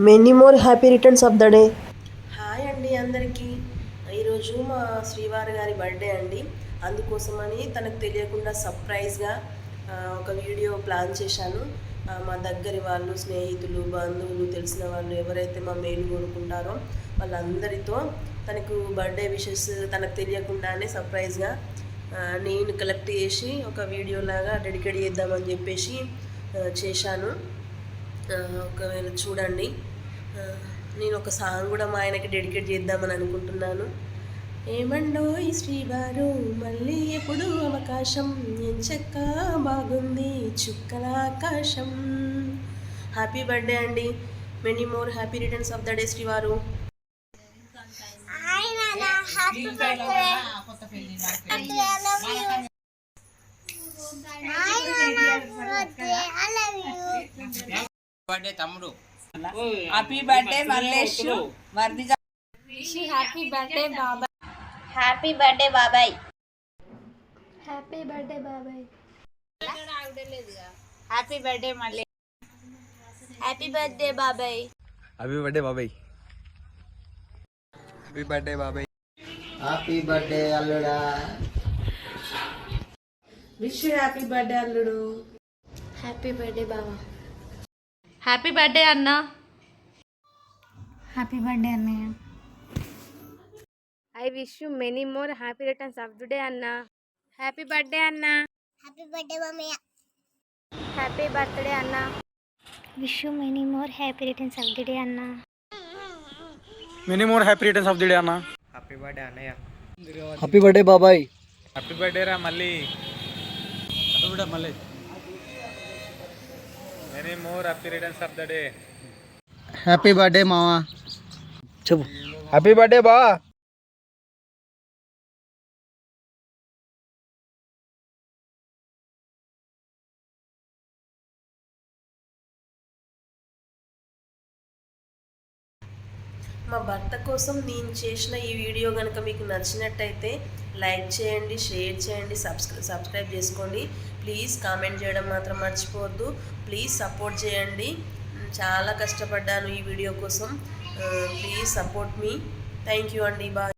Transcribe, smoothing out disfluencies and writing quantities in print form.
Many more happy returns of the day. Hi అండి అందరికీ. ఈరోజు మా శ్రీవారి గారి బర్త్డే అండి. అందుకోసమని తనకు తెలియకుండా సర్ప్రైజ్గా ఒక వీడియో ప్లాన్ చేశాను. మా దగ్గరి వాళ్ళు, స్నేహితులు, బంధువులు, తెలిసిన వాళ్ళు ఎవరైతే మా మేలు కోరుకుంటారో వాళ్ళందరితో తనకు బర్త్డే విషెస్ తనకు తెలియకుండానే సర్ప్రైజ్గా నేను కలెక్ట్ చేసి ఒక వీడియోలాగా డెడికేట్ చేద్దామని చెప్పేసి చేశాను. ఒకవేళ చూడండి. నేను ఒక సాంగ్ కూడా మా ఆయనకి డెడికేట్ చేద్దామని అనుకుంటున్నాను. ఏమండో ఈ శ్రీవారు మళ్ళీ ఎప్పుడు అవకాశం, ఎంచక్క బాగుంది చుక్కల ఆకాశం. హ్యాపీ బర్త్డే అండి. Many more happy returns of the day శ్రీవారు. బర్త్డే తమ్ముడు. హ్యాపీ బర్త్డే మల్లేష్ వర్ధిజ. హ్యాపీ బర్త్డే బాబాయ్. హ్యాపీ బర్త్డే బాబాయ్. హ్యాపీ బర్త్డే బాబాయ్. Happy birthday Mallesh. Happy birthday బాబాయ్. హ్యాపీ బర్త్డే బాబాయ్. హ్యాపీ బర్త్డే బాబాయ్. హ్యాపీ బర్త్డే అల్లుడా. విష్ హ్యాపీ బర్త్డే అల్లుడు. హ్యాపీ బర్త్డే బావ. హ్యాపీ బర్త్డే అన్న. హ్యాపీ బర్త్డే అన్నయ్య. I wish you many more happy returns of the day అన్న. హ్యాపీ బర్త్డే అన్న. Happy birthday mummy. Happy birthday అన్న. Wish you many more happy returns of the day అన్న. Many more happy returns of the day అన్న. Happy birthday అన్నయ్య. Happy birthday బాబాయ్. Happy birthday రా మళ్ళీ. Happy birthday మళ్ళీ. Many more happy returns of the day. Happy birthday మావా. చెప్పు. Happy birthday బా. మా భర్త కోసం నేను చేసిన ఈ వీడియో కనుక మీకు నచ్చినట్టయితే లైక్ చేయండి, షేర్ చేయండి, సబ్స్క్రైబ్ చేసుకోండి. ప్లీజ్ కామెంట్ చేయడం మాత్రం మర్చిపోవద్దు. ప్లీజ్ సపోర్ట్ చేయండి. చాలా కష్టపడ్డాను ఈ వీడియో కోసం. Please support me. Thank you అండి. బాయ్.